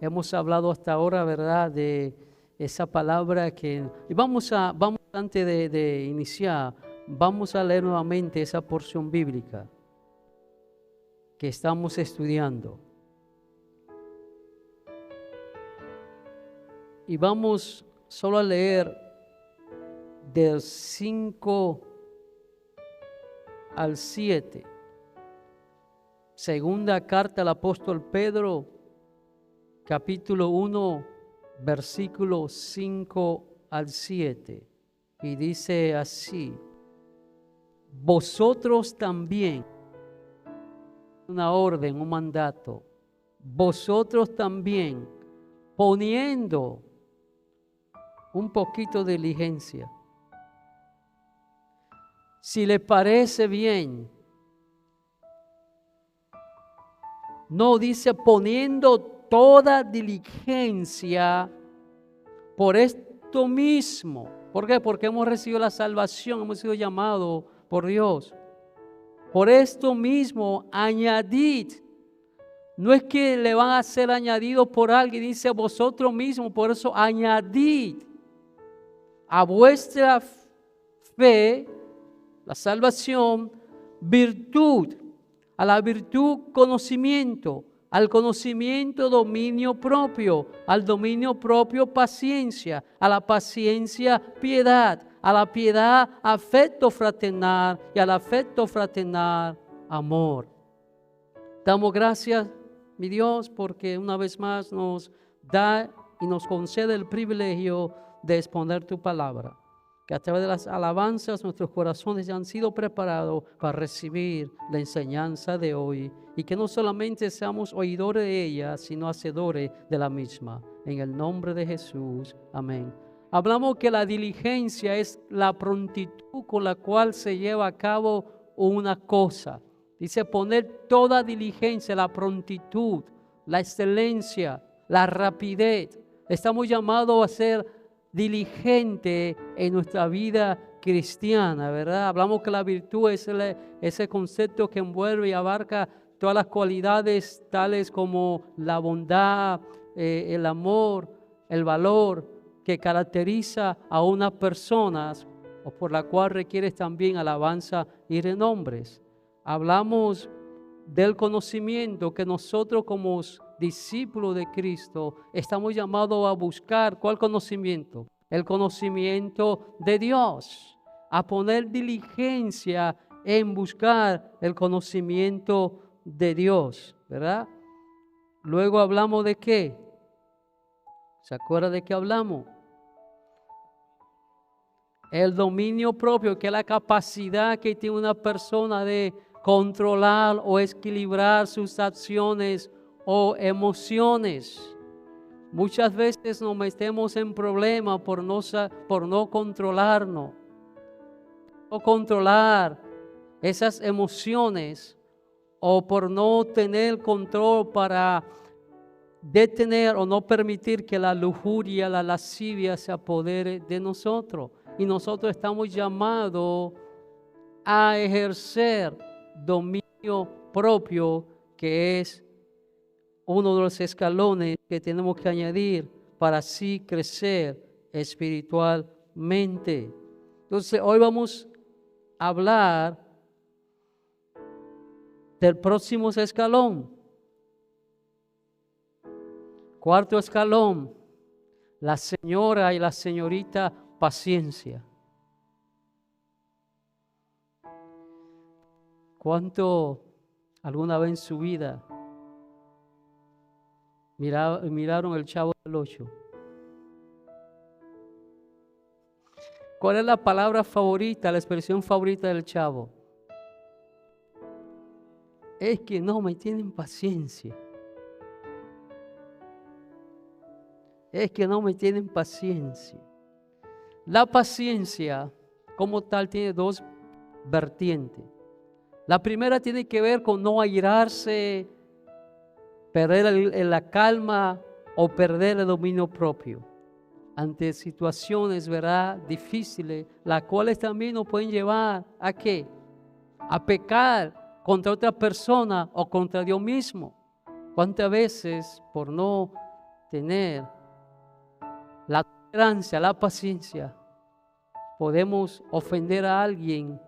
hemos hablado hasta ahora, ¿verdad? De esa palabra que... Y vamos antes de iniciar, vamos a leer nuevamente esa porción bíblica que estamos estudiando. Y vamos solo a leer del 5 al 7. Segunda carta al apóstol Pedro, capítulo 1, versículo 5 al 7. Y dice así: vosotros también, una orden, un mandato, vosotros también, poniendo un poquito de diligencia, si les parece bien. No, dice poniendo toda diligencia por esto mismo. ¿Por qué? Porque hemos recibido la salvación, hemos sido llamados por Dios. Por esto mismo añadid. No es que le van a ser añadidos por alguien, dice vosotros mismos, por eso añadid a vuestra fe, la salvación, virtud. A la virtud, conocimiento. Al conocimiento, dominio propio. Al dominio propio, paciencia. A la paciencia, piedad. A la piedad, afecto fraternal. Y al afecto fraternal, amor. Damos gracias, mi Dios, porque una vez más nos da y nos concede el privilegio de exponer tu palabra. Que a través de las alabanzas nuestros corazones ya han sido preparados para recibir la enseñanza de hoy y que no solamente seamos oidores de ella, sino hacedores de la misma. En el nombre de Jesús, amén. Hablamos que la diligencia es la prontitud con la cual se lleva a cabo una cosa. Dice poner toda diligencia, la prontitud, la excelencia, la rapidez. Estamos llamados a ser diligente en nuestra vida cristiana, ¿verdad? Hablamos que la virtud es ese concepto que envuelve y abarca todas las cualidades tales como la bondad, el amor, el valor que caracteriza a unas personas o por la cual requieres también alabanza y renombres. Hablamos del conocimiento que nosotros como discípulos de Cristo estamos llamados a buscar. ¿Cuál conocimiento? El conocimiento de Dios, a poner diligencia en buscar el conocimiento de Dios, ¿verdad? Luego hablamos de qué. ¿Se acuerda de qué hablamos? El dominio propio, que es la capacidad que tiene una persona de controlar o equilibrar sus acciones o emociones. Muchas veces nos metemos en problemas por no controlarnos, no controlar esas emociones o por no tener control para detener o no permitir que la lujuria, la lascivia se apodere de nosotros. Y nosotros estamos llamados a ejercer dominio propio, que es uno de los escalones que tenemos que añadir para así crecer espiritualmente. Entonces, hoy vamos a hablar del próximo escalón. Cuarto escalón, la señora y la señorita paciencia. ¿Cuánto alguna vez en su vida miraron el Chavo del Ocho? ¿Cuál es la palabra favorita, la expresión favorita del Chavo? Es que no me tienen paciencia. Es que no me tienen paciencia. La paciencia, como tal, tiene dos vertientes. La primera tiene que ver con no airarse, perder la calma o perder el dominio propio ante situaciones, ¿verdad?, difíciles, las cuales también nos pueden llevar ¿a qué? A pecar contra otra persona o contra Dios mismo. ¿Cuántas veces por no tener la tolerancia, la paciencia, podemos ofender a alguien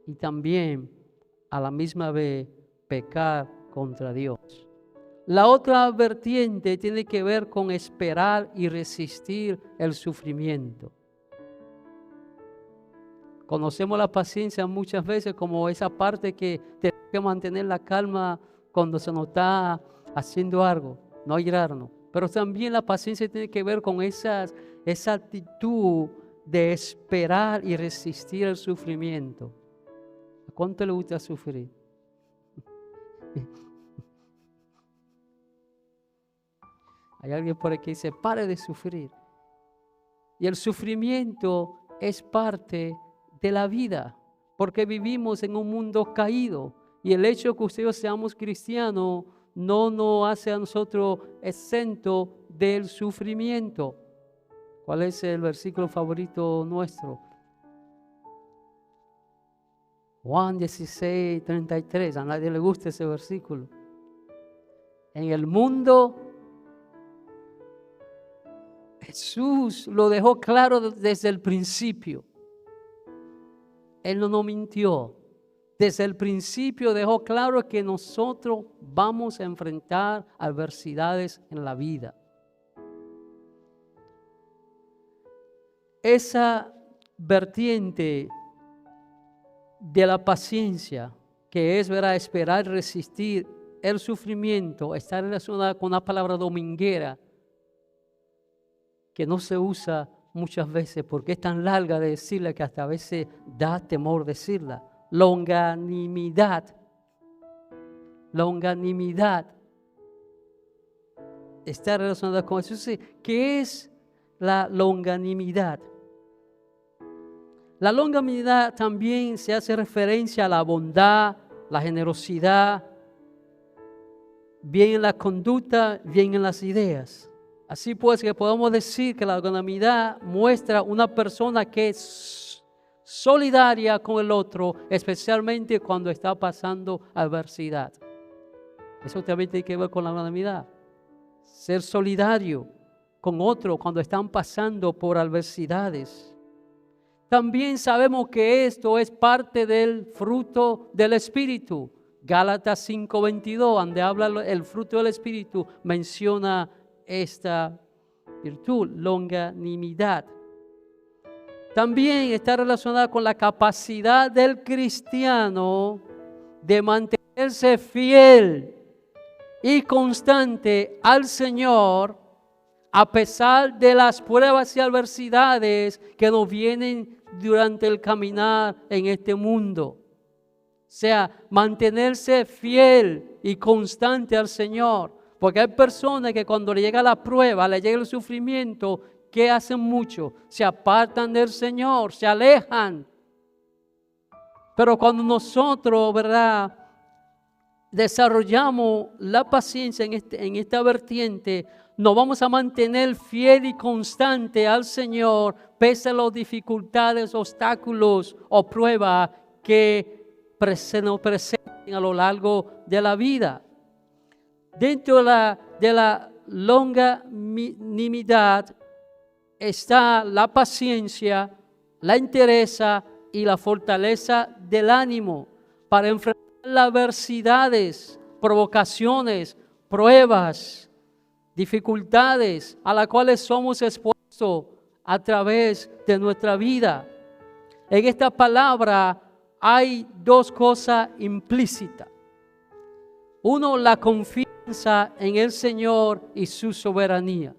y también a la misma vez pecar contra Dios. La otra vertiente tiene que ver con esperar y resistir el sufrimiento. Conocemos la paciencia muchas veces como esa parte que tenemos que mantener la calma cuando se nos está haciendo algo, no airarnos. Pero también la paciencia tiene que ver con esa actitud de esperar y resistir el sufrimiento. ¿A cuánto le gusta sufrir? Hay alguien por aquí que dice, pare de sufrir. Y el sufrimiento es parte de la vida, porque vivimos en un mundo caído. Y el hecho de que ustedes seamos cristianos no nos hace a nosotros exentos del sufrimiento. ¿Cuál es el versículo favorito nuestro? Juan 16, 33. A nadie le gusta ese versículo. En el mundo, Jesús lo dejó claro desde el principio. Él no nos mintió. Desde el principio dejó claro que nosotros vamos a enfrentar adversidades en la vida. Esa vertiente de la paciencia, que es esperar y resistir el sufrimiento, está relacionada con una palabra dominguera que no se usa muchas veces porque es tan larga de decirla que hasta a veces da temor decirla. Longanimidad. Longanimidad está relacionada con eso. ¿Qué es la longanimidad? La longanimidad también se hace referencia a la bondad, la generosidad, bien en la conducta, bien en las ideas. Así pues que podemos decir que la longanimidad muestra una persona que es solidaria con el otro, especialmente cuando está pasando adversidad. Eso también tiene que ver con la longanimidad. Ser solidario con otro cuando están pasando por adversidades. También sabemos que esto es parte del fruto del Espíritu. Gálatas 5:22, donde habla el fruto del Espíritu, menciona esta virtud, longanimidad. También está relacionada con la capacidad del cristiano de mantenerse fiel y constante al Señor a pesar de las pruebas y adversidades que nos vienen durante el caminar en este mundo. O sea, mantenerse fiel y constante al Señor. Porque hay personas que cuando le llega la prueba, le llega el sufrimiento, ¿qué hacen mucho? Se apartan del Señor, se alejan. Pero cuando nosotros, ¿verdad?, desarrollamos la paciencia en esta vertiente, nos vamos a mantener fiel y constante al Señor, pese a las dificultades, obstáculos o pruebas que se nos presenten a lo largo de la vida. Dentro de la longanimidad está la paciencia, la entereza y la fortaleza del ánimo para enfrentar las adversidades, provocaciones, pruebas, dificultades a las cuales somos expuestos a través de nuestra vida. En esta palabra hay dos cosas implícitas. Uno, la confianza en el Señor y su soberanía.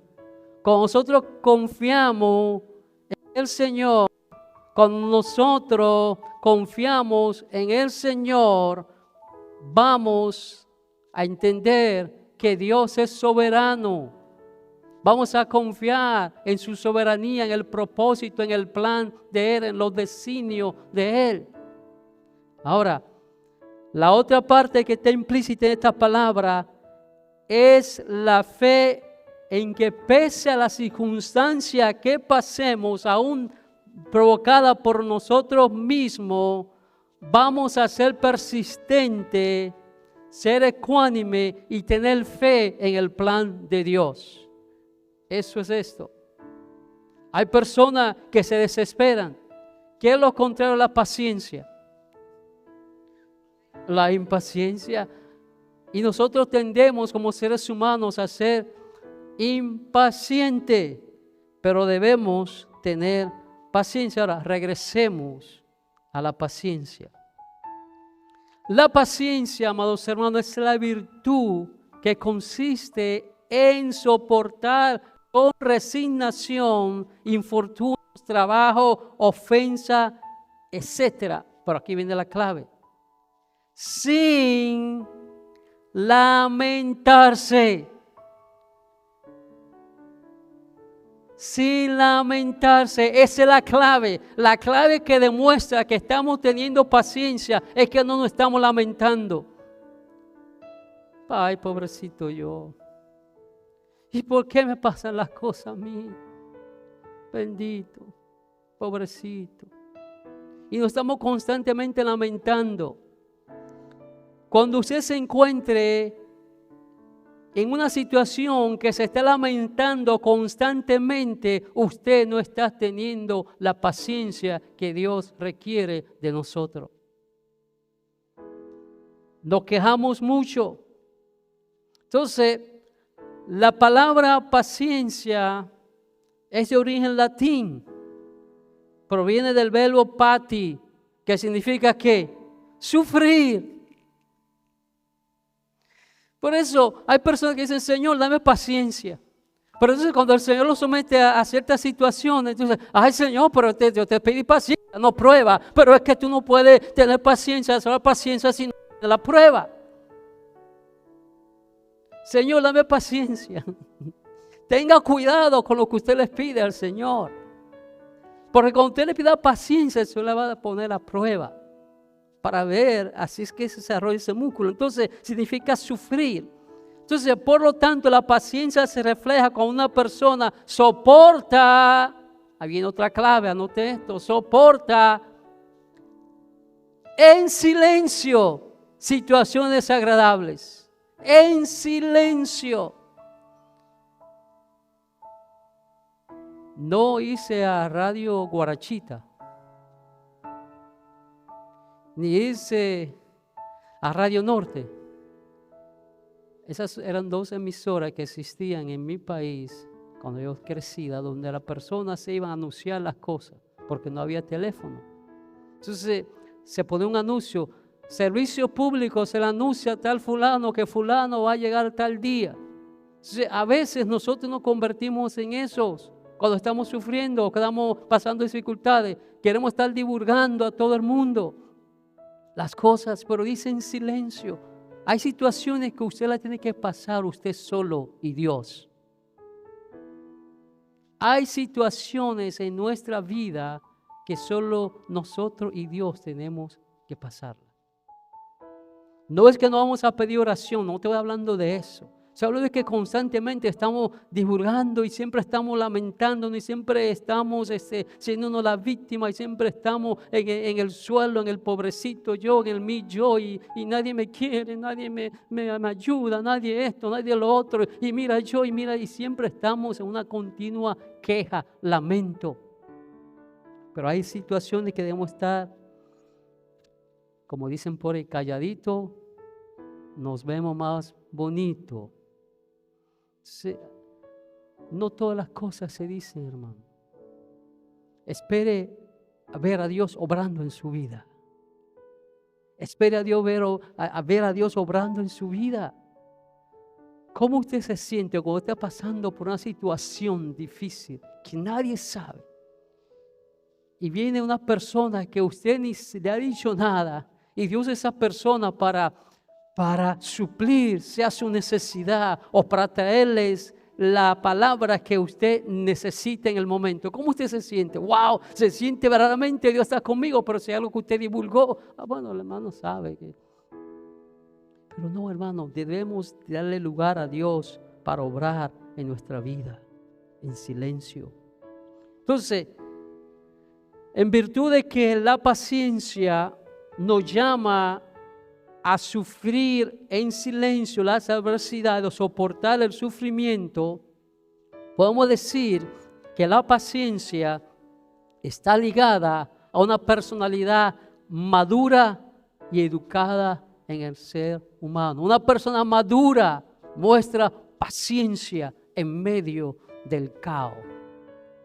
Cuando nosotros confiamos en el Señor, cuando nosotros confiamos en el Señor, vamos a entender que Dios es soberano. Vamos a confiar en su soberanía, en el propósito, en el plan de Él, en los designios de Él. Ahora, la otra parte que está implícita en esta palabra es la fe en que pese a la circunstancia que pasemos, aún provocada por nosotros mismos, vamos a ser persistentes, ser ecuánime y tener fe en el plan de Dios. Eso es esto. Hay personas que se desesperan. ¿Qué es lo contrario a la paciencia? La impaciencia. Y nosotros tendemos como seres humanos a ser impacientes, pero debemos tener paciencia. Ahora, regresemos a la paciencia. La paciencia, amados hermanos, es la virtud que consiste en soportar con resignación infortunios, trabajo, ofensa, etc. Pero aquí viene la clave. Sin lamentarse. Sin lamentarse. Esa es la clave. La clave que demuestra que estamos teniendo paciencia es que no nos estamos lamentando. Ay, pobrecito yo. ¿Y por qué me pasan las cosas a mí? Bendito, pobrecito. Y nos estamos constantemente lamentando. Cuando usted se encuentre en una situación que se está lamentando constantemente, usted no está teniendo la paciencia que Dios requiere de nosotros. Nos quejamos mucho. Entonces, la palabra paciencia es de origen latín. Proviene del verbo pati, que significa ¿qué? Sufrir. Por eso hay personas que dicen, Señor, dame paciencia. Pero entonces cuando el Señor lo somete a ciertas situaciones, entonces, ay Señor, pero yo te pedí paciencia, no prueba. Pero es que tú no puedes tener paciencia, solo paciencia si no tienes la prueba. Señor, dame paciencia. Tenga cuidado con lo que usted le pide al Señor. Porque cuando usted le pida paciencia, el Señor le va a poner a prueba para ver, así es que se desarrolla ese músculo. Entonces, significa sufrir. Entonces, por lo tanto, la paciencia se refleja cuando una persona soporta, ahí viene otra clave, anote esto, soporta en silencio situaciones desagradables. En silencio. No hice a Radio Guarachita, ni hice a Radio Norte. Esas eran 2 emisoras que existían en mi país cuando yo crecía, donde las personas se iban a anunciar las cosas, porque no había teléfono. Entonces se pone un anuncio, servicio público, se le anuncia a tal fulano que fulano va a llegar tal día. Entonces, a veces nosotros nos convertimos en esos. Cuando estamos sufriendo o estamos pasando dificultades, queremos estar divulgando a todo el mundo las cosas, pero dice en silencio. Hay situaciones que usted las tiene que pasar usted solo y Dios. Hay situaciones en nuestra vida que solo nosotros y Dios tenemos que pasarlas. No es que no vamos a pedir oración, no te voy hablando de eso. Se habla de que constantemente estamos divulgando y siempre estamos lamentándonos y siempre estamos siéndonos la víctima y siempre estamos en el suelo, en el pobrecito yo, en el mí yo y nadie me quiere, nadie me ayuda, nadie esto, nadie lo otro y mira yo y mira y siempre estamos en una continua queja, lamento. Pero hay situaciones que debemos estar, como dicen por ahí, calladito, nos vemos más bonito. No todas las cosas se dicen, hermano. Espere a ver a Dios obrando en su vida. Espere a ver a Dios obrando en su vida. ¿Cómo usted se siente cuando está pasando por una situación difícil que nadie sabe? Y viene una persona que usted ni le ha dicho nada y Dios esa persona para suplir sea su necesidad o para traerles la palabra que usted necesita en el momento. ¿Cómo usted se siente? ¡Wow! Se siente verdaderamente Dios está conmigo, pero si hay algo que usted divulgó, bueno, el hermano sabe que... Pero no, hermano, debemos darle lugar a Dios para obrar en nuestra vida, en silencio. Entonces, en virtud de que la paciencia nos llama a sufrir en silencio las adversidades o soportar el sufrimiento, podemos decir que la paciencia está ligada a una personalidad madura y educada en el ser humano. Una persona madura muestra paciencia en medio del caos,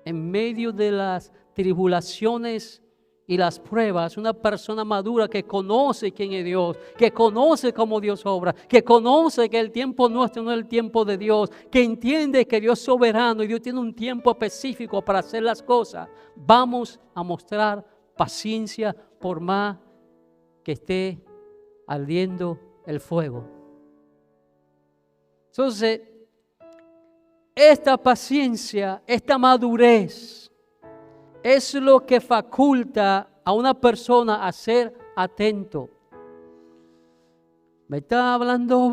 en medio de las tribulaciones y las pruebas. Una persona madura que conoce quién es Dios, que conoce cómo Dios obra, que conoce que el tiempo nuestro no es el tiempo de Dios, que entiende que Dios es soberano y Dios tiene un tiempo específico para hacer las cosas. Vamos a mostrar paciencia por más que esté ardiendo el fuego. Entonces, esta paciencia, esta madurez, es lo que faculta a una persona a ser atento. Me está hablando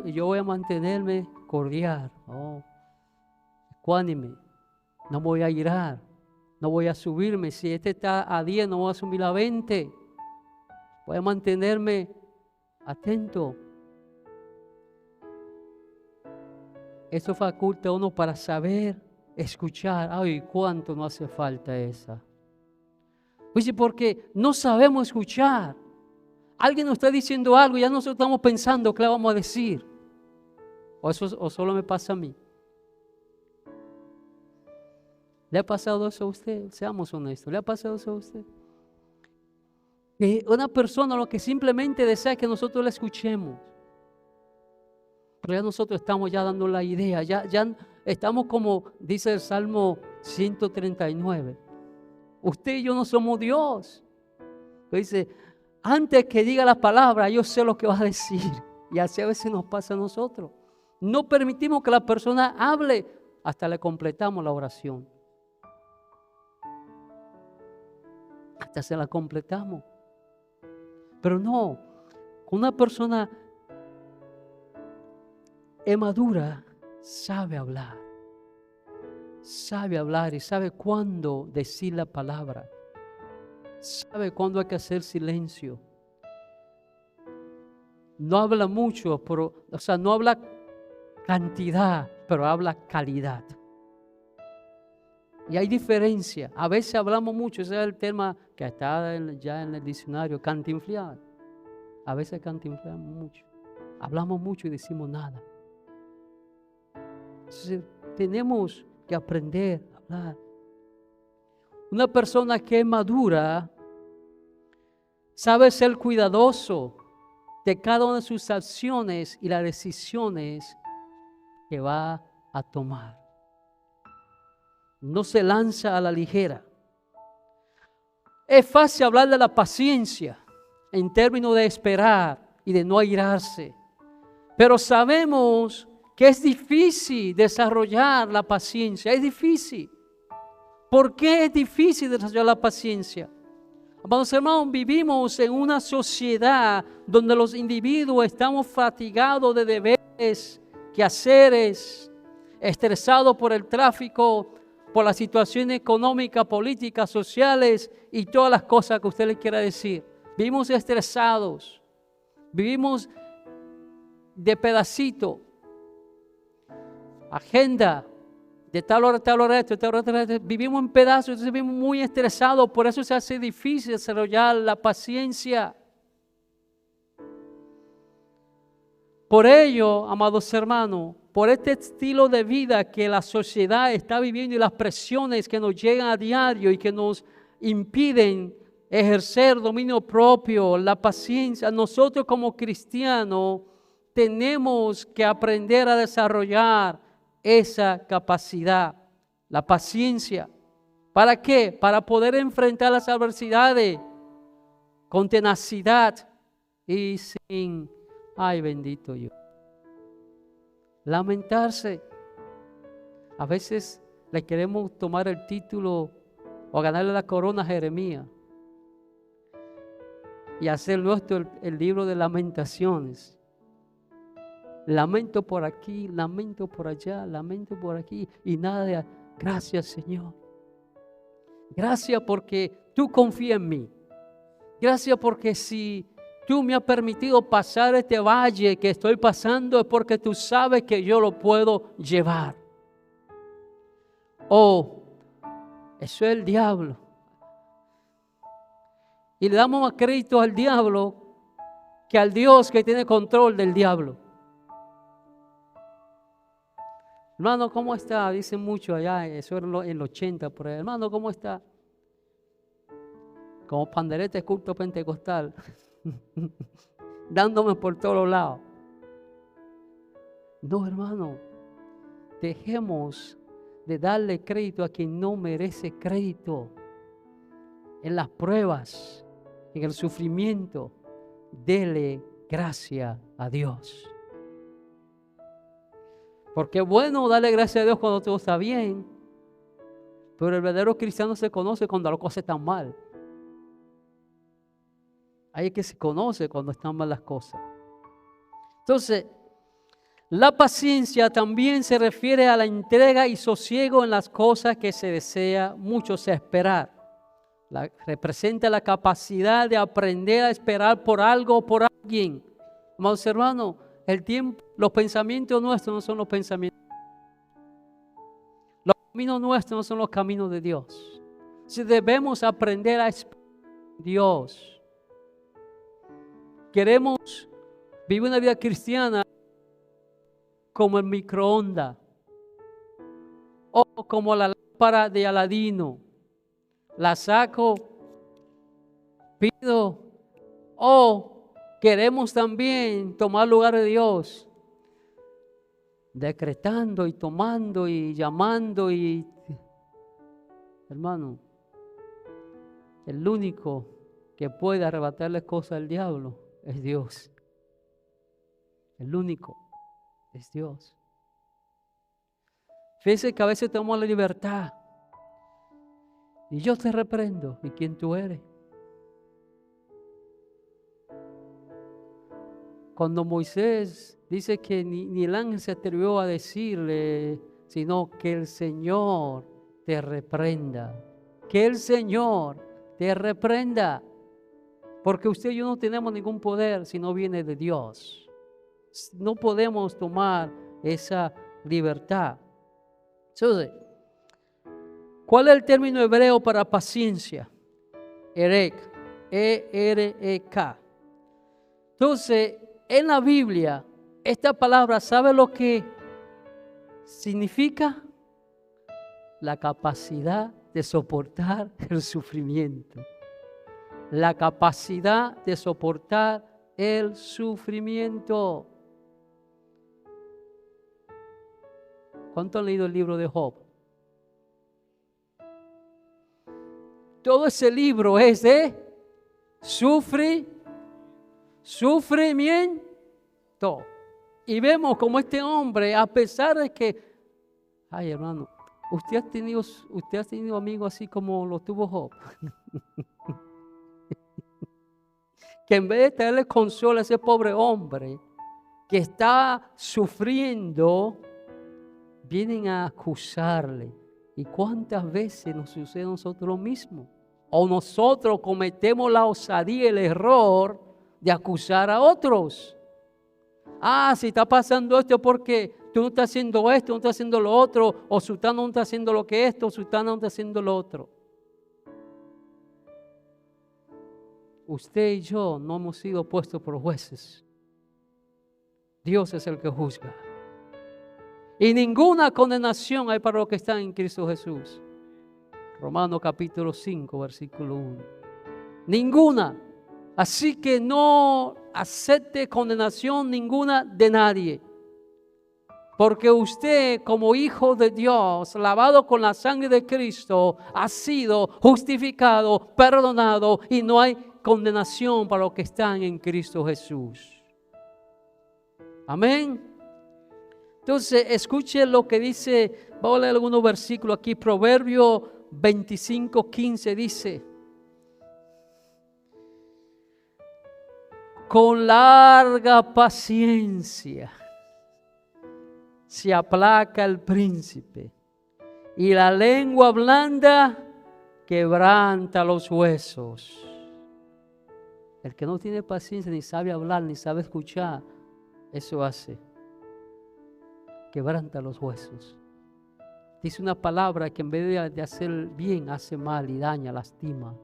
y yo voy a mantenerme cordial, ecuánime, no voy a irar, no voy a subirme. Si este está a 10, no voy a subir a 20. Voy a mantenerme atento. Eso faculta a uno para saber escuchar. Ay, cuánto no hace falta esa. Oye, porque no sabemos escuchar. Alguien nos está diciendo algo y ya nosotros estamos pensando qué le vamos a decir. O solo me pasa a mí. ¿Le ha pasado eso a usted? Seamos honestos. ¿Le ha pasado eso a usted? Que una persona lo que simplemente desea es que nosotros la escuchemos. Pero ya nosotros estamos ya dando la idea. Ya estamos como dice el Salmo 139. Usted y yo no somos Dios. Dice, antes que diga la palabra, yo sé lo que va a decir. Y así a veces nos pasa a nosotros. No permitimos que la persona hable hasta le completamos la oración. Hasta se la completamos. Pero no, una persona madura sabe hablar y sabe cuándo decir la palabra. Sabe cuándo hay que hacer silencio. No habla mucho, no habla cantidad, pero habla calidad. Y hay diferencia. A veces hablamos mucho, ese es el tema que está ya en el diccionario, cantinflear. A veces cantinfleamos mucho. Hablamos mucho y decimos nada. Entonces, tenemos que aprender a hablar. Una persona que es madura sabe ser cuidadoso de cada una de sus acciones y las decisiones que va a tomar. No se lanza a la ligera. Es fácil hablar de la paciencia en términos de esperar y de no airarse, pero sabemos que es difícil desarrollar la paciencia. Es difícil. ¿Por qué es difícil desarrollar la paciencia? Amados hermanos, vivimos en una sociedad donde los individuos estamos fatigados de deberes, quehaceres, estresados por el tráfico, por la situación económica, política, sociales y todas las cosas que usted le quiera decir. Vivimos estresados, vivimos de pedacito, agenda, de tal hora, vivimos en pedazos, entonces vivimos muy estresados, por eso se hace difícil desarrollar la paciencia. Por ello, amados hermanos, por este estilo de vida que la sociedad está viviendo y las presiones que nos llegan a diario y que nos impiden ejercer dominio propio, la paciencia, nosotros como cristianos tenemos que aprender a desarrollar esa capacidad, la paciencia. ¿Para qué? Para poder enfrentar las adversidades con tenacidad y sin, ay bendito yo, lamentarse. A veces le queremos tomar el título o ganarle la corona a Jeremías y hacer nuestro el libro de lamentaciones. Lamento por aquí, lamento por allá, lamento por aquí y nada de gracias Señor. Gracias porque tú confías en mí. Gracias porque si tú me has permitido pasar este valle que estoy pasando es porque tú sabes que yo lo puedo llevar. Oh, eso es el diablo. Y le damos más crédito al diablo que al Dios que tiene control del diablo. Hermano, ¿cómo está? Dicen mucho allá, eso era en el 80 por ahí. Hermano, ¿cómo está? Como pandereta de culto pentecostal, dándome por todos lados. No, hermano, dejemos de darle crédito a quien no merece crédito. En las pruebas, en el sufrimiento, dele gracia a Dios. Porque es bueno darle gracias a Dios cuando todo está bien, pero el verdadero cristiano se conoce cuando las cosas están mal. Hay que se conoce cuando están mal las cosas. Entonces, la paciencia también se refiere a la entrega y sosiego en las cosas que se desea mucho esperar. Representa la capacidad de aprender a esperar por algo o por alguien. Amados hermanos, el tiempo, los pensamientos nuestros no son los pensamientos. Los caminos nuestros no son los caminos de Dios. Si debemos aprender a esperar en Dios. Queremos vivir una vida cristiana como el microondas o como la lámpara de Aladino. La saco, pido, o queremos también tomar lugar de Dios, decretando y tomando y llamando y, hermano, el único que puede arrebatarle cosas al diablo es Dios. El único es Dios. Fíjese que a veces tenemos la libertad. Y yo te reprendo. ¿Y quién tú eres? Cuando Moisés dice que ni el ángel se atrevió a decirle, sino que el Señor te reprenda. Que el Señor te reprenda. Porque usted y yo no tenemos ningún poder si no viene de Dios. No podemos tomar esa libertad. Entonces, ¿cuál es el término hebreo para paciencia? Erek, E-R-E-K. Entonces, en la Biblia, esta palabra, ¿sabe lo que significa? La capacidad de soportar el sufrimiento. La capacidad de soportar el sufrimiento. ¿Cuánto han leído el libro de Job? Todo ese libro es de sufrimiento. Y vemos como este hombre, a pesar de que, ay hermano, usted ha tenido amigos así como lo tuvo Job. Que en vez de traerle consuelo a ese pobre hombre que está sufriendo, vienen a acusarle. ¿Y cuántas veces nos sucede a nosotros lo mismo? O nosotros cometemos la osadía y el error de acusar a otros. Ah, si está pasando esto porque tú no estás haciendo esto, no estás haciendo lo otro, o sultano no está haciendo lo que esto, o sultano no está haciendo lo otro. Usted y yo no hemos sido puestos por jueces. Dios es el que juzga. Y ninguna condenación hay para los que están en Cristo Jesús. Romanos capítulo 5, versículo 1. Ninguna. Así que no acepte condenación ninguna de nadie. Porque usted, como hijo de Dios, lavado con la sangre de Cristo, ha sido justificado, perdonado, y no hay condenación para los que están en Cristo Jesús. Amén. Entonces, escuche lo que dice, voy a leer algunos versículos aquí. Proverbio 25:15 dice: con larga paciencia se aplaca el príncipe, y la lengua blanda quebranta los huesos. El que no tiene paciencia, ni sabe hablar, ni sabe escuchar, eso hace. Quebranta los huesos. Dice una palabra que en vez de hacer bien, hace mal y daña, lastima.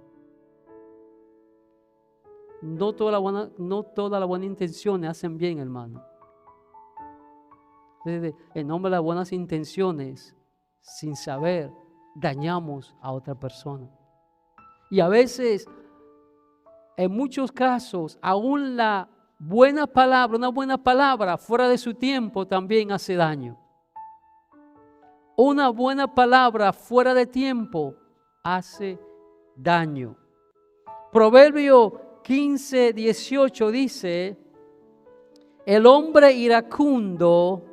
No todas las buenas intenciones hacen bien, hermano. En nombre de las buenas intenciones, sin saber, dañamos a otra persona. Y a veces, en muchos casos, aún una buena palabra fuera de su tiempo también hace daño. Una buena palabra fuera de tiempo hace daño. Proverbio 15:18 dice: el hombre iracundo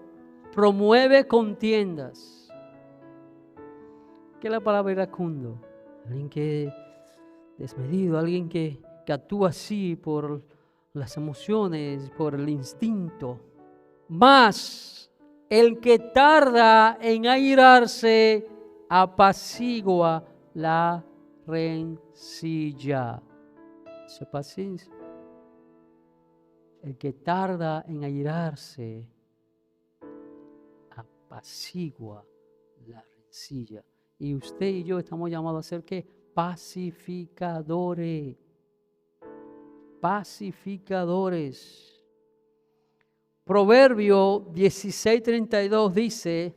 promueve contiendas. ¿Qué es la palabra iracundo? Alguien que desmedido, alguien que actúa así por las emociones, por el instinto. Mas el que tarda en airarse apacigua la rencilla. Eso es paciencia. El que tarda en airarse apacigua la rencilla. Y usted y yo estamos llamados a ser ¿qué? Pacificadores. Pacificadores. Proverbio 16:32 dice,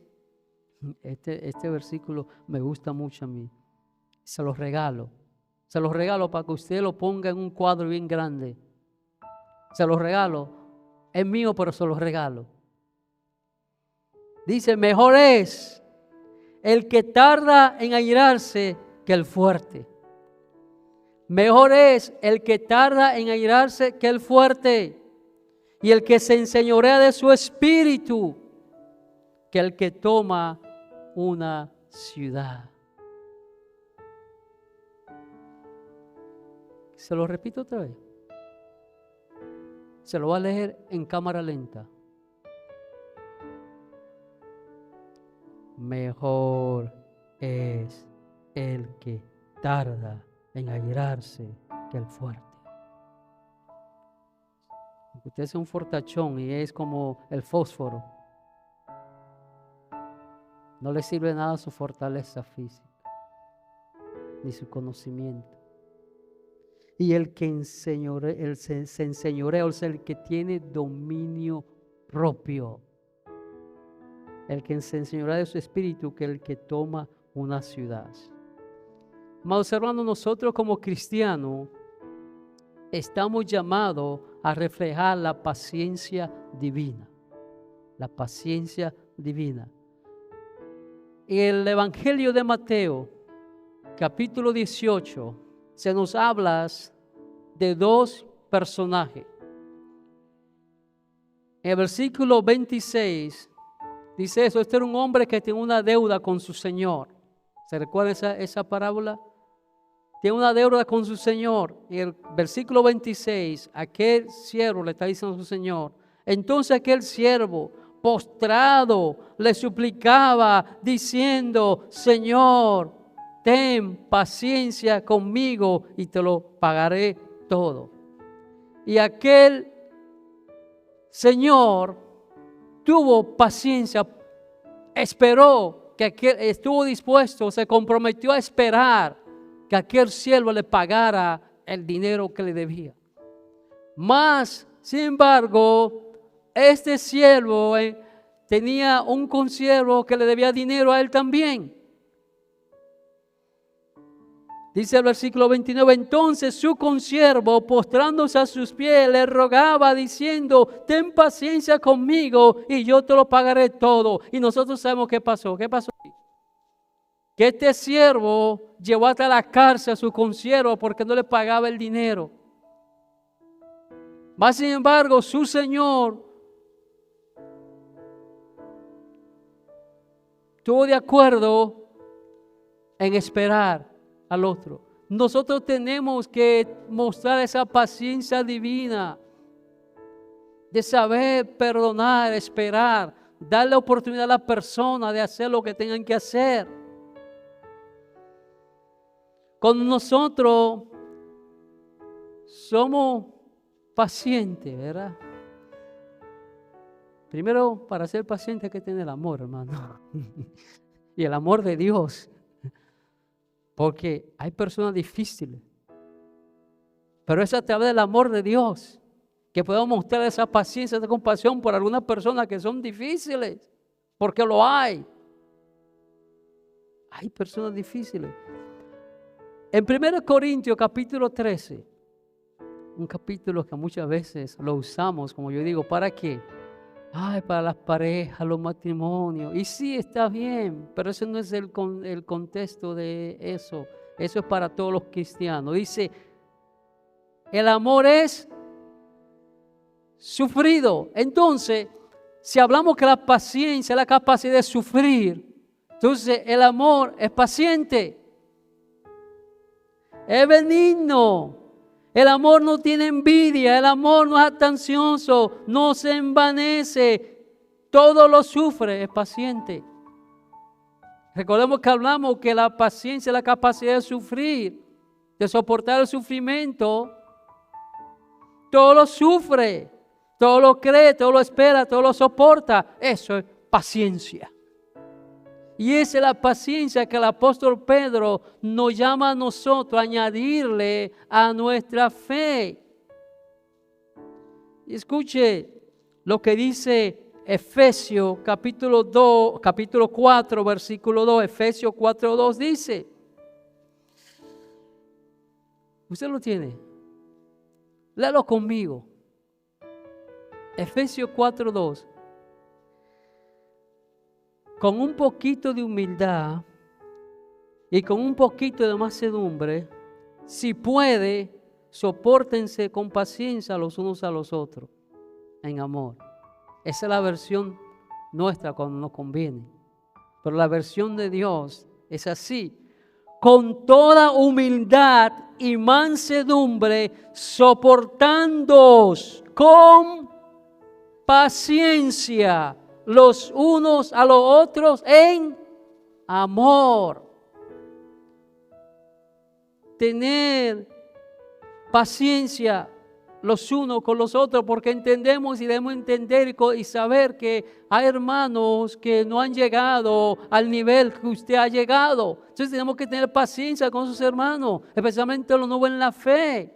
este versículo me gusta mucho a mí. Se los regalo para que usted lo ponga en un cuadro bien grande. Se los regalo. Es mío, pero se los regalo. Dice, mejor es el que tarda en airarse que el fuerte. Mejor es el que tarda en airarse que el fuerte. Y el que se enseñorea de su espíritu que el que toma una ciudad. Se lo repito otra vez. Se lo voy a leer en cámara lenta. Mejor es el que tarda en airarse que el fuerte. Usted es un fortachón y es como el fósforo. No le sirve nada su fortaleza física, ni su conocimiento. Y el que se enseñorea, o sea, el que tiene dominio propio. El que se enseñorea de su espíritu, que el que toma una ciudad. Amados hermanos, nosotros como cristianos estamos llamados a reflejar la paciencia divina. La paciencia divina. El Evangelio de Mateo, capítulo 18, se nos habla de dos personajes. En el versículo 26 dice eso: este era un hombre que tenía una deuda con su Señor. ¿Se recuerda esa parábola? Tiene una deuda con su Señor. Y el versículo 26, aquel siervo le está diciendo a su Señor. Entonces aquel siervo, postrado, le suplicaba diciendo: Señor, ten paciencia conmigo y te lo pagaré todo. Y aquel Señor tuvo paciencia, esperó, que aquel estuvo dispuesto, se comprometió a esperar que aquel siervo le pagara el dinero que le debía. Mas, sin embargo, este siervo tenía un consiervo que le debía dinero a él también. Dice el versículo 29, entonces su consiervo, postrándose a sus pies, le rogaba diciendo: ten paciencia conmigo y yo te lo pagaré todo. Y nosotros sabemos qué pasó. ¿Qué pasó? Que este siervo llevó hasta la cárcel a su consiervo porque no le pagaba el dinero. Mas sin embargo, su Señor estuvo de acuerdo en esperar al otro. Nosotros tenemos que mostrar esa paciencia divina de saber perdonar, esperar, darle oportunidad a la persona de hacer lo que tengan que hacer. Cuando nosotros somos pacientes, ¿verdad? Primero, para ser paciente hay que tener amor, hermano. y el amor de Dios. Porque hay personas difíciles. Pero es a través del amor de Dios que podemos mostrar esa paciencia, esa compasión por algunas personas que son difíciles. Porque lo hay. Hay personas difíciles. En 1 Corintios capítulo 13, un capítulo que muchas veces lo usamos, como yo digo, ¿para qué? Ay, para las parejas, los matrimonios. Y sí, está bien, pero ese no es el contexto de eso. Eso es para todos los cristianos. Dice, el amor es sufrido. Entonces, si hablamos que la paciencia es la capacidad de sufrir, entonces el amor es paciente, es benigno. El amor no tiene envidia, el amor no es jactancioso, no se envanece, todo lo sufre, es paciente. Recordemos que hablamos que la paciencia es la capacidad de sufrir, de soportar el sufrimiento. Todo lo sufre, todo lo cree, todo lo espera, todo lo soporta. Eso es paciencia. Y esa es la paciencia que el apóstol Pedro nos llama a nosotros a añadirle a nuestra fe. Y escuche lo que dice Efesios capítulo 4, versículo 2. Efesios 4, 2 dice. ¿Usted lo tiene? Léalo conmigo. Efesios 4, 2. Con un poquito de humildad y con un poquito de mansedumbre, si puede, sopórtense con paciencia los unos a los otros, en amor. Esa es la versión nuestra cuando nos conviene. Pero la versión de Dios es así. Con toda humildad y mansedumbre, soportándoos con paciencia los unos a los otros en amor. Tener paciencia los unos con los otros, porque entendemos y debemos entender y saber que hay hermanos que no han llegado al nivel que usted ha llegado. Entonces tenemos que tener paciencia con sus hermanos, especialmente los nuevos en la fe.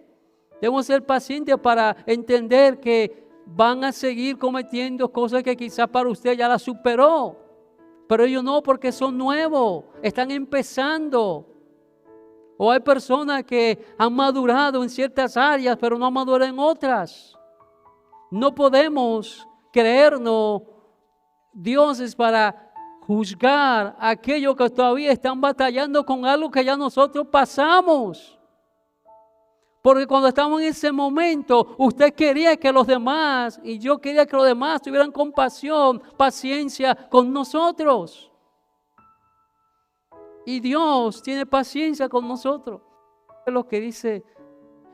Debemos ser pacientes para entender que van a seguir cometiendo cosas que quizás para usted ya las superó, pero ellos no, porque son nuevos, están empezando. O hay personas que han madurado en ciertas áreas, pero no han madurado en otras. No podemos creernos dioses para juzgar a aquellos que todavía están batallando con algo que ya nosotros pasamos. Porque cuando estamos en ese momento, usted quería que los demás, y yo quería que los demás tuvieran compasión, paciencia con nosotros. Y Dios tiene paciencia con nosotros. Es lo que dice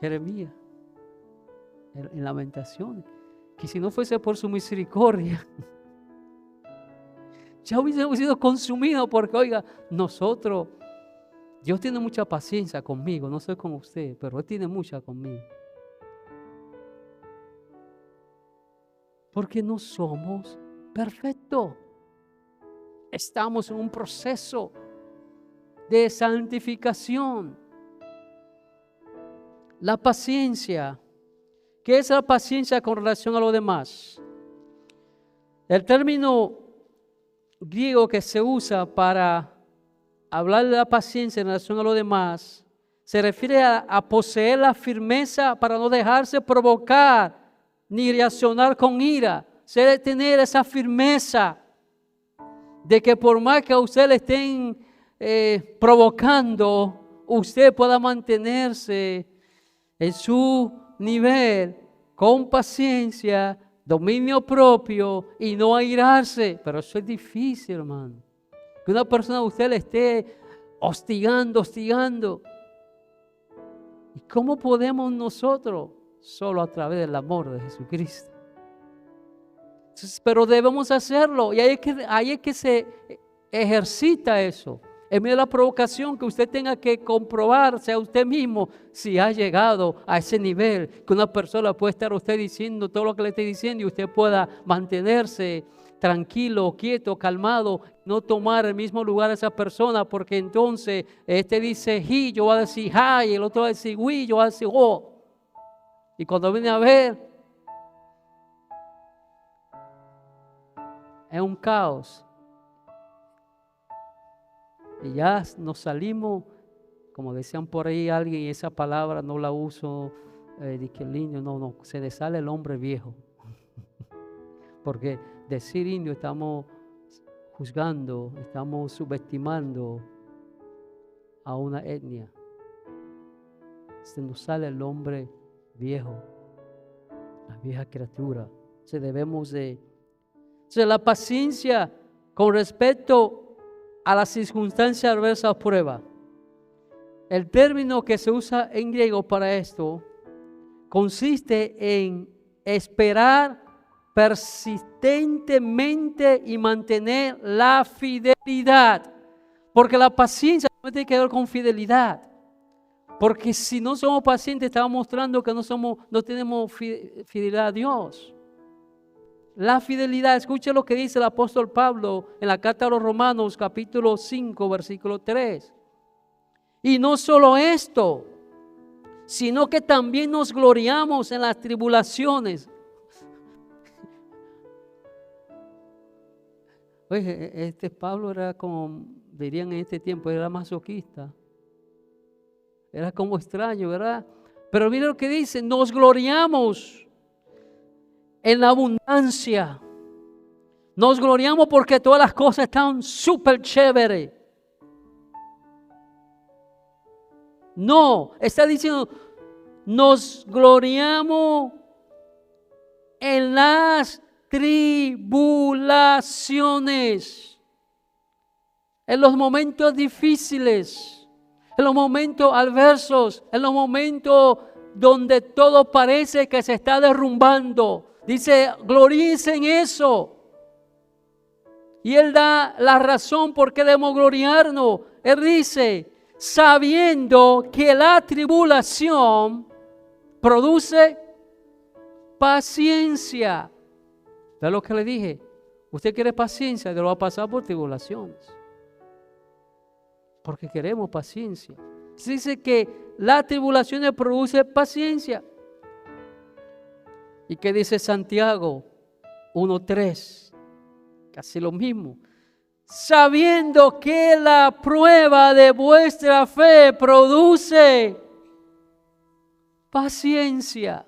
Jeremías en Lamentaciones, que si no fuese por su misericordia, ya hubiésemos sido consumidos, porque oiga, nosotros, Dios tiene mucha paciencia conmigo, no soy con usted, pero Él tiene mucha conmigo. Porque no somos perfectos. Estamos en un proceso de santificación. La paciencia. ¿Qué es la paciencia con relación a lo demás? El término griego que se usa para hablar de la paciencia en relación a lo demás se refiere a poseer la firmeza para no dejarse provocar ni reaccionar con ira. Se debe tener esa firmeza de que por más que a usted le estén provocando, usted pueda mantenerse en su nivel con paciencia, dominio propio y no airarse. Pero eso es difícil, hermano. Que una persona a usted le esté hostigando. ¿Y cómo podemos nosotros? Solo a través del amor de Jesucristo. Entonces, pero debemos hacerlo, y ahí es que se ejercita eso. En medio de la provocación, que usted tenga que comprobarse a usted mismo si ha llegado a ese nivel, que una persona puede estar a usted diciendo todo lo que le esté diciendo y usted pueda mantenerse tranquilo, quieto, calmado, no tomar el mismo lugar a esa persona, porque entonces este dice he, yo voy a decir hi, el otro va a decir we, yo voy a decir oh. Y cuando viene a ver, es un caos. Y ya nos salimos, como decían por ahí alguien, y esa palabra no la uso, de que el indio, no, se le sale el hombre viejo. Porque decir indio estamos juzgando, estamos subestimando a una etnia. Se nos sale el hombre viejo, la vieja criatura. Se debemos de... la paciencia con respecto a las circunstancias adversas prueba. El término que se usa en griego para esto consiste en esperar persistentemente y mantener la fidelidad. Porque la paciencia no tiene que ver con fidelidad. Porque si no somos pacientes, estamos mostrando que no tenemos fidelidad a Dios. La fidelidad, escuche lo que dice el apóstol Pablo en la carta a los Romanos, capítulo 5, versículo 3. Y no solo esto, sino que también nos gloriamos en las tribulaciones. Oye, este Pablo era como, dirían en este tiempo, era masoquista. Era como extraño, ¿verdad? Pero mira lo que dice, nos gloriamos en la abundancia. Nos gloriamos porque todas las cosas están súper chévere. No, está diciendo, nos gloriamos en las tribulaciones, en los momentos difíciles, en los momentos adversos, en los momentos donde todo parece que se está derrumbando. Dice, gloríense en eso. Y Él da la razón por qué debemos gloriarnos. Él dice, sabiendo que la tribulación produce paciencia. ¿Ve lo que le dije? Usted quiere paciencia, lo va a pasar por tribulaciones. Porque queremos paciencia. Se dice que la tribulación produce paciencia. ¿Y qué dice Santiago 1:3? Casi lo mismo. Sabiendo que la prueba de vuestra fe produce paciencia.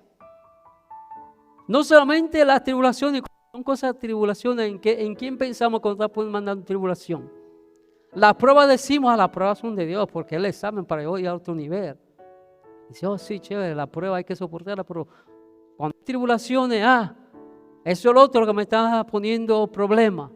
No solamente las tribulaciones, son cosas tribulaciones. ¿En quién pensamos cuando estamos mandando tribulación? Las pruebas decimos, las pruebas son de Dios, porque Él examen para yo ir a otro nivel. Dice, oh sí, chévere, la prueba hay que soportarla, pero cuando hay tribulaciones, eso es lo otro que me está poniendo problemas.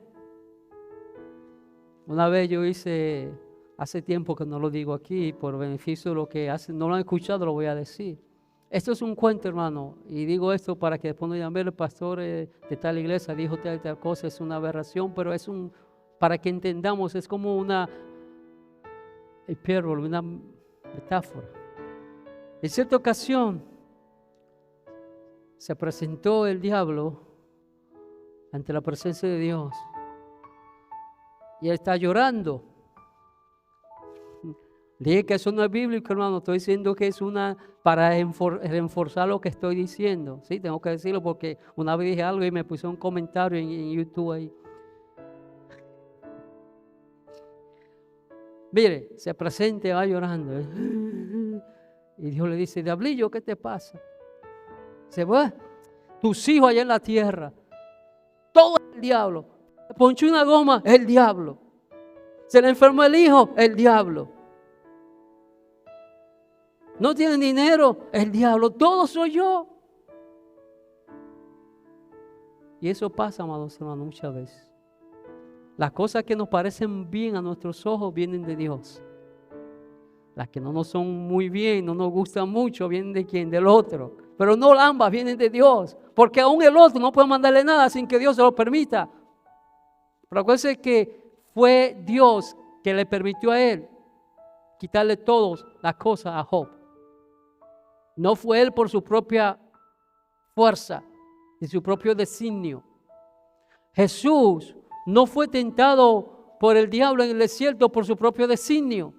Una vez yo hice, hace tiempo que no lo digo aquí, por beneficio de lo que hacen, no lo han escuchado, lo voy a decir. Esto es un cuento, hermano, y digo esto para que después no digan, ver, el pastor de tal iglesia dijo tal cosa, es una aberración, pero es para que entendamos, es como una hipérbole, una metáfora. En cierta ocasión se presentó el diablo ante la presencia de Dios y él está llorando. Dije que eso no es bíblico, hermano, estoy diciendo que es para reforzar lo que estoy diciendo. Sí, tengo que decirlo porque una vez dije algo y me puse un comentario en YouTube ahí. Mire, se presenta, va llorando. Y Dios le dice, diablillo, ¿qué te pasa? Dice, bueno, tus hijos allá en la tierra, todo es el diablo. Se ponchó una goma, es el diablo. Se le enfermó el hijo, el diablo. No tienen dinero, el diablo. Todo soy yo. Y eso pasa, amados hermanos, muchas veces. Las cosas que nos parecen bien a nuestros ojos vienen de Dios. Las que no nos son muy bien, no nos gustan mucho, vienen de quién, del otro. Pero no ambas vienen de Dios. Porque aún el otro no puede mandarle nada sin que Dios se lo permita. Pero acuérdense que fue Dios que le permitió a él quitarle todas las cosas a Job. No fue él por su propia fuerza y su propio designio. Jesús no fue tentado por el diablo en el desierto por su propio designio.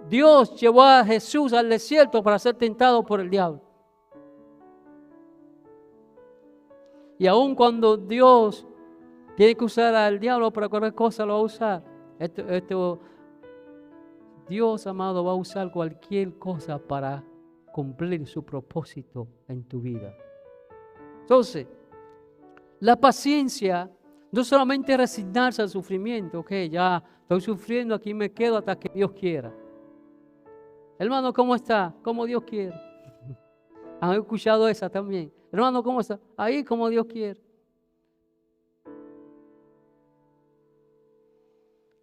Dios llevó a Jesús al desierto para ser tentado por el diablo. Y aun cuando Dios tiene que usar al diablo para cualquier cosa, lo va a usar. Dios, amado, va a usar cualquier cosa para cumplir su propósito en tu vida. Entonces, la paciencia no solamente resignarse al sufrimiento, ok, ya estoy sufriendo, aquí me quedo hasta que Dios quiera. Hermano, ¿cómo está? Como Dios quiere. ¿Han escuchado esa también? Hermano, ¿cómo está? Ahí como Dios quiere.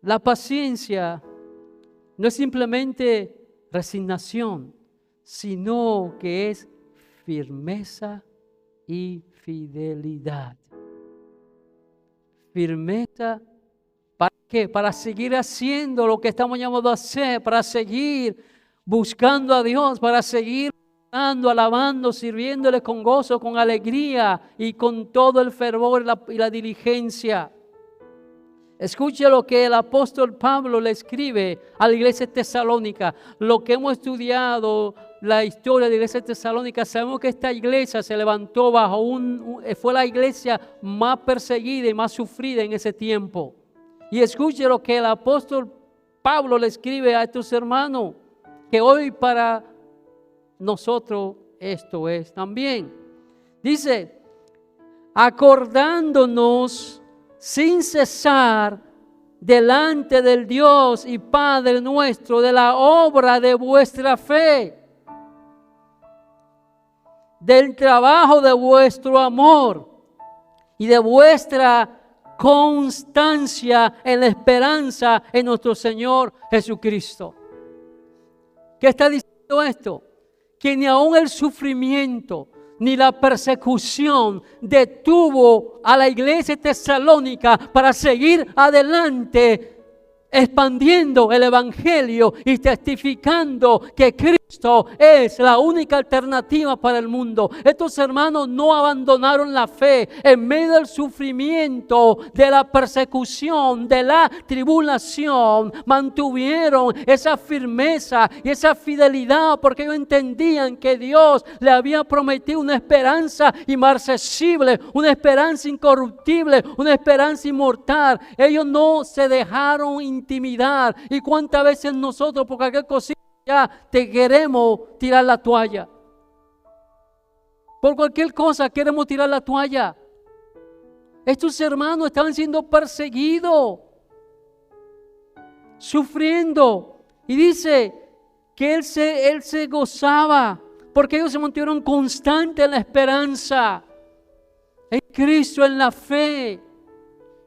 La paciencia no es simplemente resignación, sino que es firmeza y fidelidad. Firmeza, ¿para qué? Para seguir haciendo lo que estamos llamados a hacer, para seguir buscando a Dios, para seguir alabando, sirviéndole con gozo, con alegría y con todo el fervor y la diligencia. Escuche lo que el apóstol Pablo le escribe a la iglesia de Tesalónica. Lo que hemos estudiado, la historia de la iglesia de Tesalónica, sabemos que esta iglesia se levantó fue la iglesia más perseguida y más sufrida en ese tiempo. Y escuche lo que el apóstol Pablo le escribe a estos hermanos, que hoy para nosotros esto es también. Dice, acordándonos sin cesar delante del Dios y Padre nuestro de la obra de vuestra fe, del trabajo de vuestro amor y de vuestra constancia en la esperanza en nuestro Señor Jesucristo. ¿Qué está diciendo esto? Que ni aun el sufrimiento ni la persecución detuvo a la iglesia tesalónica para seguir adelante, expandiendo el evangelio y testificando que Cristo es la única alternativa para el mundo. Estos hermanos no abandonaron la fe en medio del sufrimiento, de la persecución, de la tribulación. Mantuvieron esa firmeza y esa fidelidad porque ellos entendían que Dios le había prometido una esperanza inmarcesible, una esperanza incorruptible, una esperanza inmortal. Ellos no se dejaron intimidar. Y cuántas veces nosotros por cualquier cosita ya te queremos tirar la toalla. Por cualquier cosa queremos tirar la toalla. Estos hermanos estaban siendo perseguidos, sufriendo. Y dice que él se gozaba porque ellos se mantuvieron constantes en la esperanza, en Cristo, en la fe.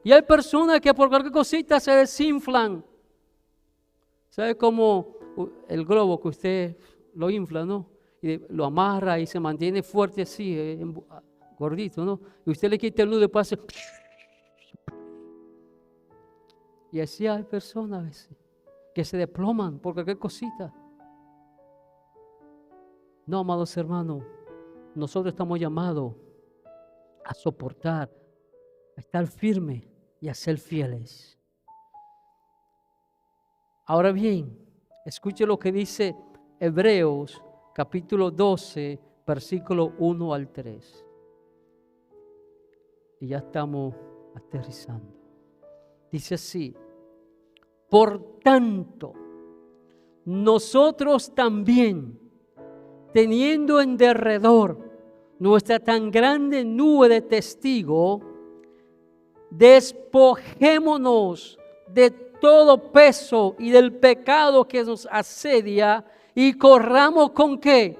Y hay personas que por cualquier cosita se desinflan. ¿Sabe cómo el globo que usted lo infla, no? Y lo amarra y se mantiene fuerte así, gordito, ¿no? Y usted le quita el nudo y pasa. Y así hay personas a veces que se desploman por cualquier cosita. No, amados hermanos, nosotros estamos llamados a soportar, a estar firmes y a ser fieles. Ahora bien, escuche lo que dice Hebreos capítulo 12, versículo 1 al 3. Y ya estamos aterrizando. Dice así: por tanto, nosotros también, teniendo en derredor nuestra tan grande nube de testigos, despojémonos de todo peso y del pecado que nos asedia y corramos ¿con qué?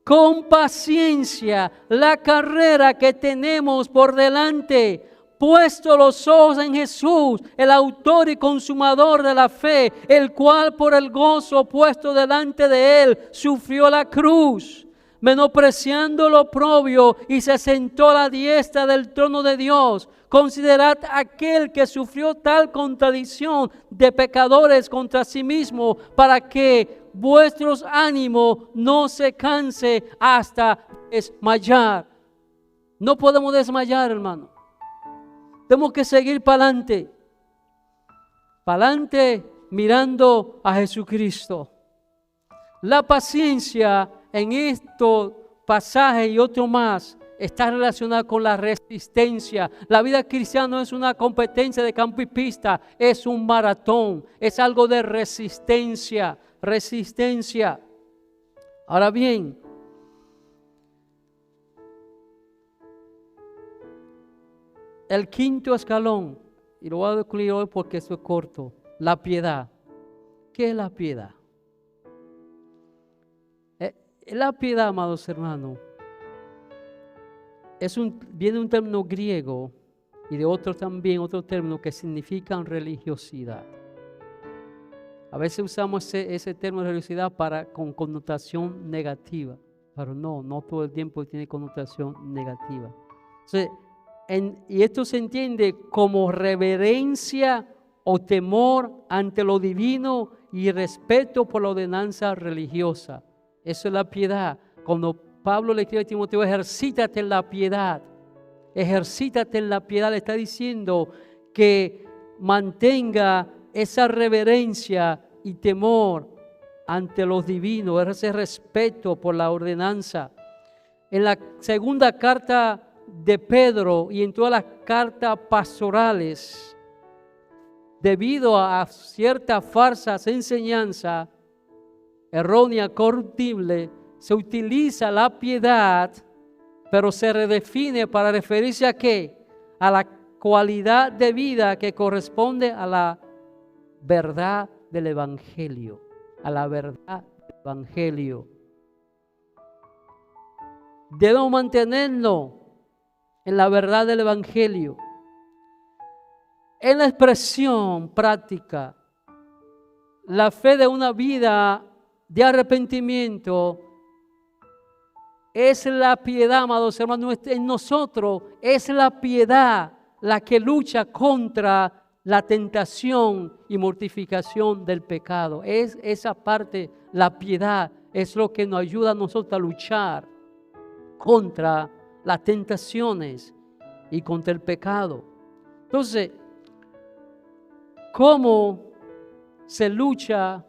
Con paciencia la carrera que tenemos por delante, puesto los ojos en Jesús, el autor y consumador de la fe, el cual por el gozo puesto delante de él sufrió la cruz, menospreciando lo oprobio, y se sentó a la diestra del trono de Dios. Considerad aquel que sufrió tal contradicción de pecadores contra sí mismo, para que vuestros ánimos no se canse hasta desmayar. No podemos desmayar, hermano. Tenemos que seguir para adelante. Para adelante mirando a Jesucristo. La paciencia en estos pasajes y otro más está relacionada con la resistencia. La vida cristiana no es una competencia de campo y pista, es un maratón, es algo de resistencia, resistencia. Ahora bien, el quinto escalón, y lo voy a describir hoy porque esto es corto, la piedad. ¿Qué es la piedad? La piedad, amados hermanos, viene de un término griego y de otro también, otro término que significa religiosidad. A veces usamos ese término de religiosidad con connotación negativa, pero no todo el tiempo tiene connotación negativa. Entonces, y esto se entiende como reverencia o temor ante lo divino y respeto por la ordenanza religiosa. Eso es la piedad. Cuando Pablo le escribe a Timoteo, ejercítate en la piedad. Ejercítate en la piedad. Le está diciendo que mantenga esa reverencia y temor ante los divinos, ese respeto por la ordenanza. En la segunda carta de Pedro y en todas las cartas pastorales, debido a ciertas falsas enseñanzas, errónea, corruptible, se utiliza la piedad, pero se redefine para referirse a ¿qué? A la cualidad de vida que corresponde a la verdad del Evangelio, a la verdad del Evangelio. Debemos mantenernos en la verdad del Evangelio. En la expresión práctica, la fe de una vida de arrepentimiento es la piedad, amados hermanos, en nosotros es la piedad la que lucha contra la tentación y mortificación del pecado. Es esa parte, la piedad, es lo que nos ayuda a nosotros a luchar contra las tentaciones y contra el pecado. Entonces, ¿cómo se lucha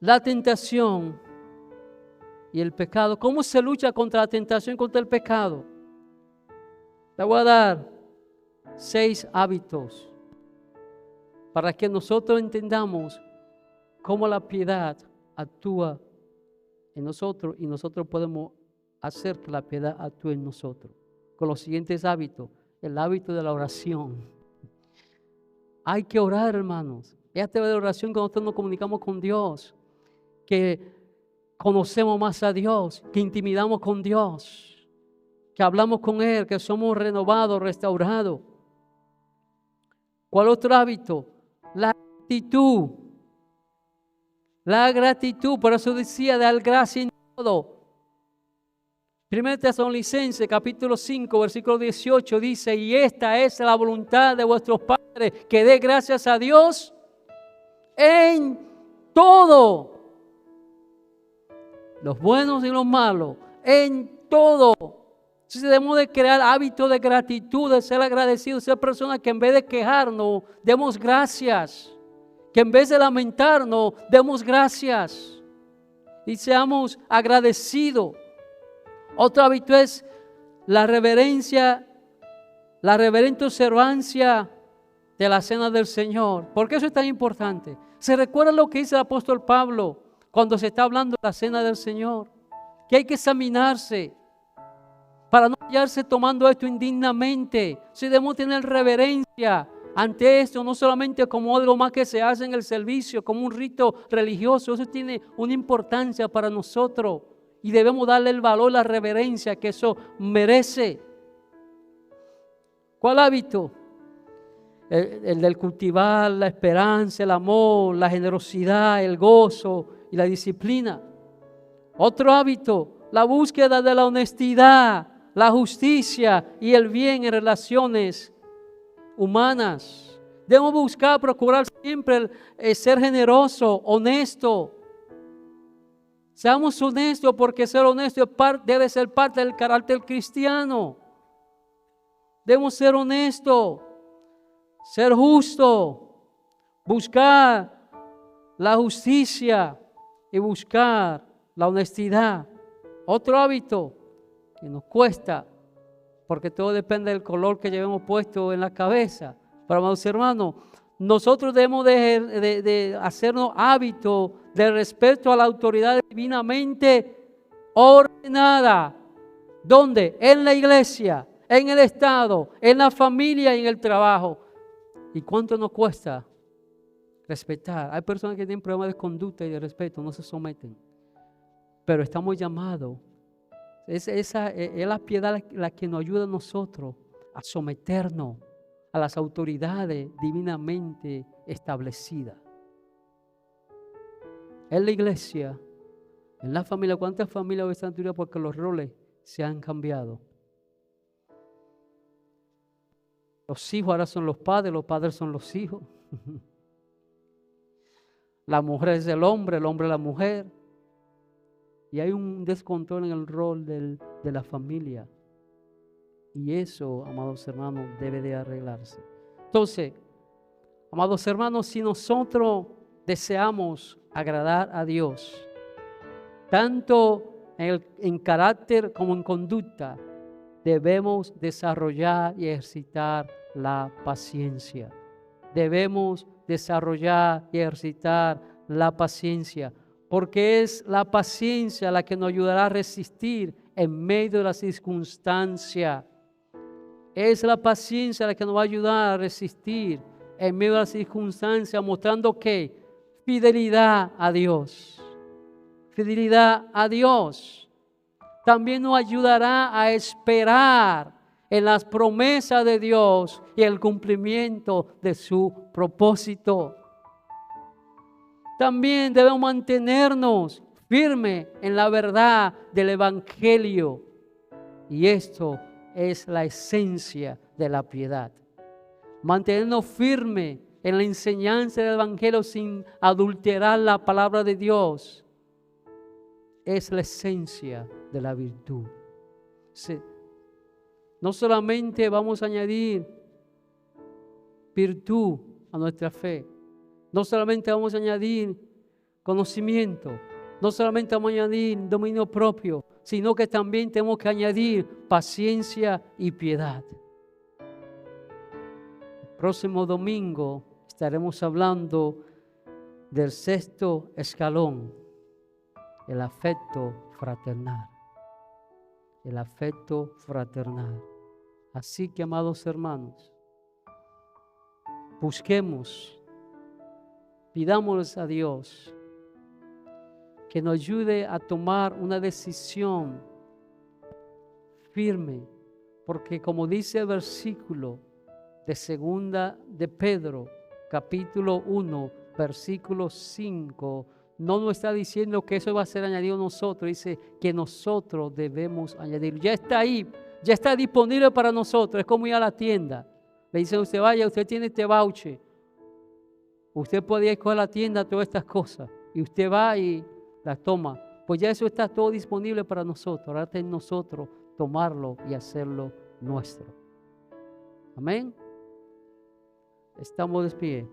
la tentación y el pecado? ¿Cómo se lucha contra la tentación y contra el pecado? Te voy a dar 6 hábitos para que nosotros entendamos cómo la piedad actúa en nosotros y nosotros podemos hacer que la piedad actúe en nosotros. Con los siguientes hábitos. El hábito de la oración. Hay que orar, hermanos. Es a través de la oración que nosotros nos comunicamos con Dios, que conocemos más a Dios, que intimidamos con Dios, que hablamos con Él, que somos renovados, restaurados. ¿Cuál otro hábito? La gratitud. La gratitud, por eso decía, dar gracias en todo. 1 Tesalonicenses capítulo 5 versículo 18 dice: y esta es la voluntad de vuestros padres, que dé gracias a Dios en todo, los buenos y los malos, en todo. Entonces debemos de crear hábitos de gratitud, de ser agradecidos, ser personas que en vez de quejarnos, demos gracias, que en vez de lamentarnos, demos gracias y seamos agradecidos. Otro hábito es la reverencia, la reverente observancia de la cena del Señor. ¿Por qué eso es tan importante? ¿Se recuerda lo que dice el apóstol Pablo cuando se está hablando de la cena del Señor? Que hay que examinarse para no hallarse tomando esto indignamente. Si debemos tener reverencia ante esto, no solamente como algo más que se hace en el servicio, como un rito religioso. Eso tiene una importancia para nosotros. Y debemos darle el valor, la reverencia que eso merece. ¿Cuál hábito? El del cultivar la esperanza, el amor, la generosidad, el gozo y la disciplina. Otro hábito, la búsqueda de la honestidad, la justicia y el bien en relaciones humanas. Debemos buscar, procurar siempre ser generoso, honesto. Seamos honestos, porque ser honesto debe ser parte del carácter cristiano. Debemos ser honestos, ser justos, buscar la justicia y buscar la honestidad. Otro hábito que nos cuesta, porque todo depende del color que llevemos puesto en la cabeza. Pero, amados hermanos, nosotros debemos de hacernos hábito de respeto a la autoridad divinamente ordenada. ¿Dónde? En la iglesia, en el Estado, en la familia y en el trabajo. ¿Y cuánto nos cuesta respetar? Hay personas que tienen problemas de conducta y de respeto, no se someten. Pero estamos llamados. Es la piedad la que nos ayuda a nosotros a someternos a las autoridades divinamente establecidas. En la iglesia, en la familia, ¿cuántas familias hoy están tiradas porque los roles se han cambiado? Los hijos ahora son los padres son los hijos. La mujer es el hombre es la mujer. Y hay un descontrol en el rol de la familia. Y eso, amados hermanos, debe de arreglarse. Entonces, amados hermanos, si nosotros deseamos agradar a Dios, tanto en carácter como en conducta, debemos desarrollar y ejercitar la paciencia. Debemos desarrollar y ejercitar la paciencia, porque es la paciencia la que nos ayudará a resistir en medio de las circunstancias. Es la paciencia la que nos va a ayudar a resistir en medio de las circunstancias, mostrando que fidelidad a Dios. Fidelidad a Dios. También nos ayudará a esperar en las promesas de Dios y el cumplimiento de su propósito. También debemos mantenernos firmes en la verdad del Evangelio. Y esto es la esencia de la piedad. Mantenernos firmes en la enseñanza del Evangelio sin adulterar la palabra de Dios es la esencia de la virtud. No solamente vamos a añadir virtud a nuestra fe, no solamente vamos a añadir conocimiento, no solamente vamos a añadir dominio propio, sino que también tenemos que añadir paciencia y piedad. El próximo domingo estaremos hablando del sexto escalón, el afecto fraternal. El afecto fraternal. Así que, amados hermanos, busquemos, pidámosles a Dios que nos ayude a tomar una decisión firme, porque como dice el versículo de segunda de Pedro, capítulo 1, versículo 5, no nos está diciendo que eso va a ser añadido a nosotros, dice que nosotros debemos añadir. Ya está ahí, ya está disponible para nosotros, es como ir a la tienda. Le dicen, usted vaya, usted tiene este voucher, usted puede ir a la tienda, todas estas cosas, y usted va y las toma. Pues ya eso está todo disponible para nosotros, ahora está en nosotros tomarlo y hacerlo nuestro. Amén. Estamos de pie.